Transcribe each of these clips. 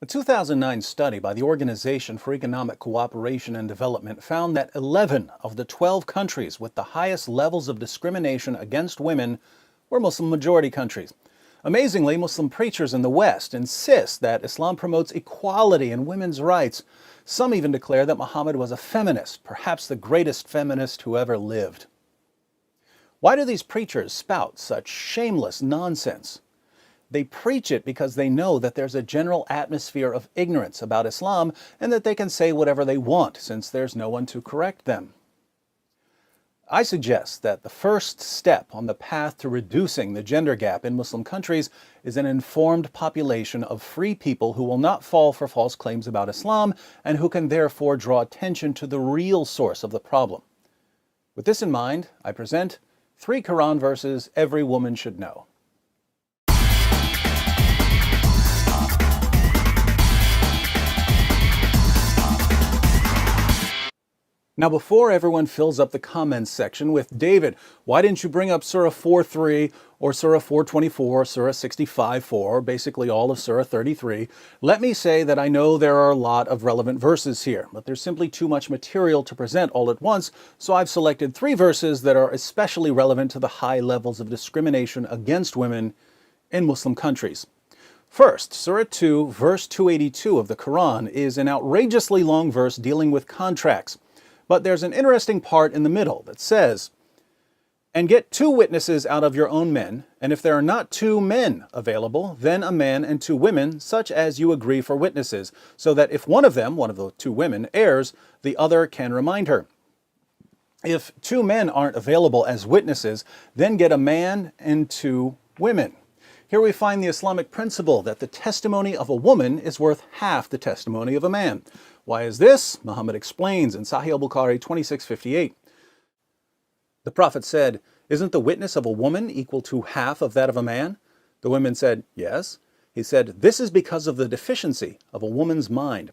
A 2009 study by the Organization for Economic Cooperation and Development found that 11 of the 12 countries with the highest levels of discrimination against women were Muslim-majority countries. Amazingly, Muslim preachers in the West insist that Islam promotes equality and women's rights. Some even declare that Muhammad was a feminist, perhaps the greatest feminist who ever lived. Why do these preachers spout such shameless nonsense? They preach it because they know that there's a general atmosphere of ignorance about Islam and that they can say whatever they want since there's no one to correct them. I suggest that the first step on the path to reducing the gender gap in Muslim countries is an informed population of free people who will not fall for false claims about Islam and who can therefore draw attention to the real source of the problem. With this in mind, I present 3 Quran verses every woman should know. Now, before everyone fills up the comments section with, David, why didn't you bring up Surah 4:3 or Surah 4:24, Surah 65:4, or basically all of Surah 33, let me say that I know there are a lot of relevant verses here, but there's simply too much material to present all at once, so I've selected 3 verses that are especially relevant to the high levels of discrimination against women in Muslim countries. First, Surah 2, verse 282 of the Quran is an outrageously long verse dealing with contracts. But there's an interesting part in the middle that says, "And get 2 witnesses out of your own men, and if there are not 2 men available, then a man and 2 women, such as you agree for witnesses, so that if one of the 2 women, errs, the other can remind her. If 2 men aren't available as witnesses, then get a man and 2 women." Here we find the Islamic principle that the testimony of a woman is worth half the testimony of a man. Why is this? Muhammad explains in Sahih al-Bukhari 2658. The Prophet said, "Isn't the witness of a woman equal to half of that of a man?" The women said, "Yes." He said, "This is because of the deficiency of a woman's mind."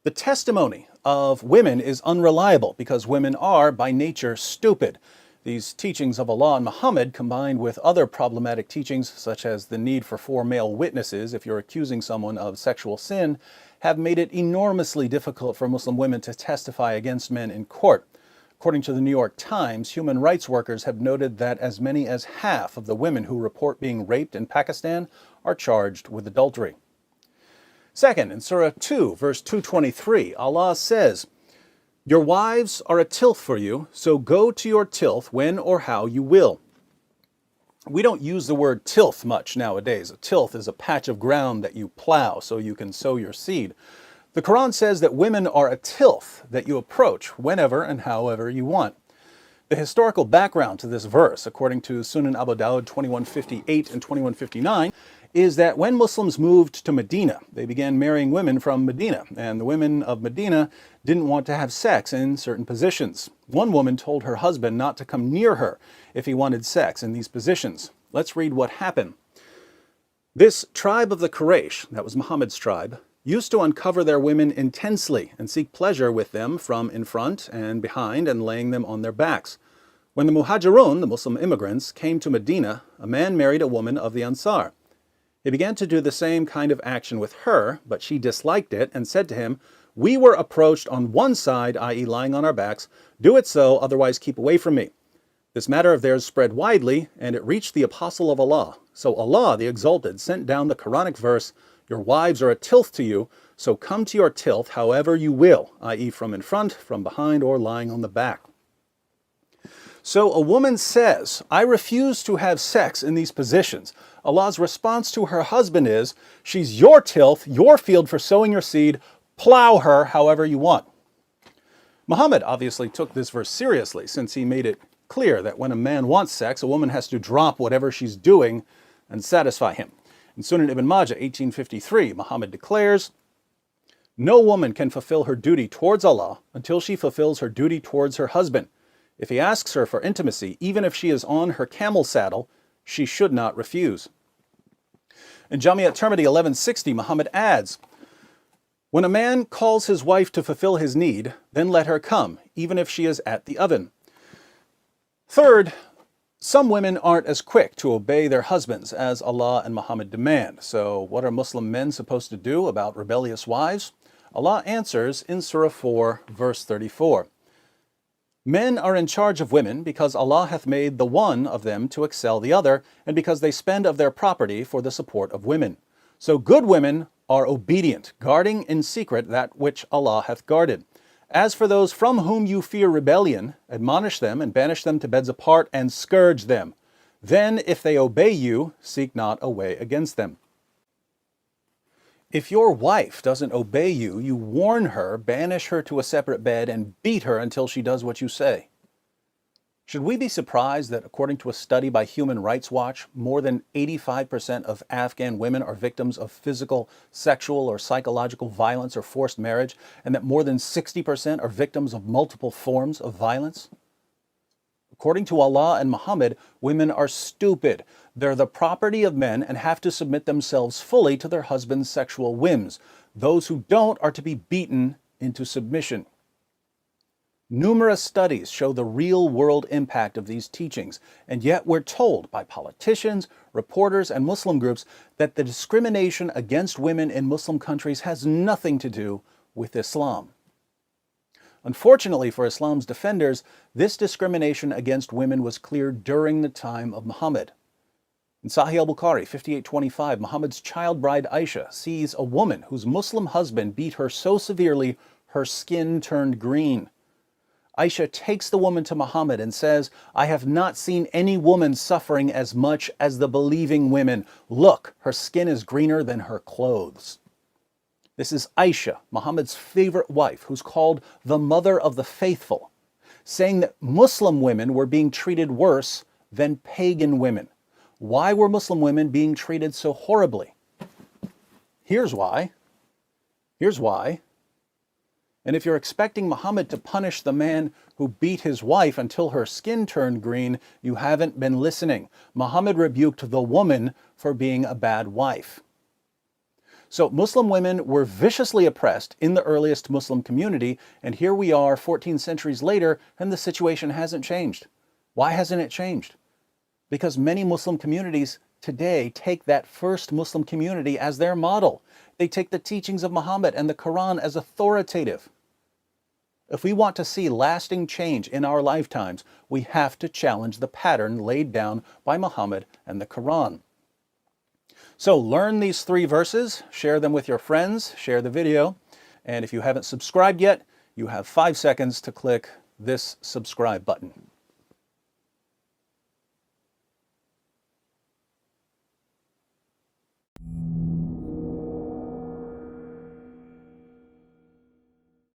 The testimony of women is unreliable because women are, by nature, stupid. These teachings of Allah and Muhammad, combined with other problematic teachings, such as the need for 4 male witnesses if you're accusing someone of sexual sin, have made it enormously difficult for Muslim women to testify against men in court. According to the New York Times, human rights workers have noted that as many as half of the women who report being raped in Pakistan are charged with adultery. Second, in Surah 2, verse 223, Allah says, "Your wives are a tilth for you, so go to your tilth when or how you will." We don't use the word tilth much nowadays. A tilth is a patch of ground that you plow so you can sow your seed. The Quran says that women are a tilth that you approach whenever and however you want. The historical background to this verse, according to Sunan Abu Dawud 2158 and 2159, is that when Muslims moved to Medina, they began marrying women from Medina, and the women of Medina didn't want to have sex in certain positions. One woman told her husband not to come near her if he wanted sex in these positions. Let's read what happened. This tribe of the Quraysh, that was Muhammad's tribe, used to uncover their women intensely and seek pleasure with them from in front and behind and laying them on their backs. When the Muhajirun, the Muslim immigrants, came to Medina, a man married a woman of the Ansar. He began to do the same kind of action with her, but she disliked it and said to him, "We were approached on one side, i.e. lying on our backs. Do it so, otherwise keep away from me." This matter of theirs spread widely, and it reached the Apostle of Allah. So Allah, the Exalted, sent down the Quranic verse, "Your wives are a tilth to you, so come to your tilth however you will," i.e. from in front, from behind, or lying on the back. So a woman says, "I refuse to have sex in these positions." Allah's response to her husband is, "She's your tilth, your field for sowing your seed. Plow her however you want." Muhammad obviously took this verse seriously, since he made it clear that when a man wants sex, a woman has to drop whatever she's doing and satisfy him. In Sunan Ibn Majah 1853, Muhammad declares, "No woman can fulfill her duty towards Allah until she fulfills her duty towards her husband. If he asks her for intimacy, even if she is on her camel saddle, she should not refuse." In Jami' at-Tirmidhi 1160, Muhammad adds, "When a man calls his wife to fulfill his need, then let her come, even if she is at the oven." Third, Some women aren't as quick to obey their husbands as Allah and Muhammad demand. So what are Muslim men supposed to do about rebellious wives? Allah answers in Surah 4, verse 34. Men are in charge of women because Allah hath made the one of them to excel the other, and because they spend of their property for the support of women. So good women are obedient, guarding in secret that which Allah hath guarded. As for those from whom you fear rebellion, admonish them and banish them to beds apart and scourge them. Then, if they obey you, seek not a way against them. If your wife doesn't obey you, you warn her, banish her to a separate bed, and beat her until she does what you say. Should we be surprised that, according to a study by Human Rights Watch, more than 85% of Afghan women are victims of physical, sexual, or psychological violence or forced marriage, and that more than 60% are victims of multiple forms of violence? According to Allah and Muhammad, women are stupid. They're the property of men and have to submit themselves fully to their husbands' sexual whims. Those who don't are to be beaten into submission. Numerous studies show the real-world impact of these teachings, and yet we're told by politicians, reporters, and Muslim groups that the discrimination against women in Muslim countries has nothing to do with Islam. Unfortunately for Islam's defenders, this discrimination against women was clear during the time of Muhammad. In Sahih al-Bukhari 5825, Muhammad's child bride Aisha sees a woman whose Muslim husband beat her so severely her skin turned green. Aisha takes the woman to Muhammad and says, "I have not seen any woman suffering as much as the believing women. Look, her skin is greener than her clothes." This is Aisha, Muhammad's favorite wife, who's called the mother of the faithful, saying that Muslim women were being treated worse than pagan women. Why were Muslim women being treated so horribly? Here's why. And if you're expecting Muhammad to punish the man who beat his wife until her skin turned green, you haven't been listening. Muhammad rebuked the woman for being a bad wife. So Muslim women were viciously oppressed in the earliest Muslim community, and here we are 14 centuries later, and the situation hasn't changed. Why hasn't it changed? Because many Muslim communities today take that first Muslim community as their model. They take the teachings of Muhammad and the Qur'an as authoritative. If we want to see lasting change in our lifetimes, we have to challenge the pattern laid down by Muhammad and the Qur'an. So learn these 3 verses, share them with your friends, share the video, and if you haven't subscribed yet, you have 5 seconds to click this subscribe button.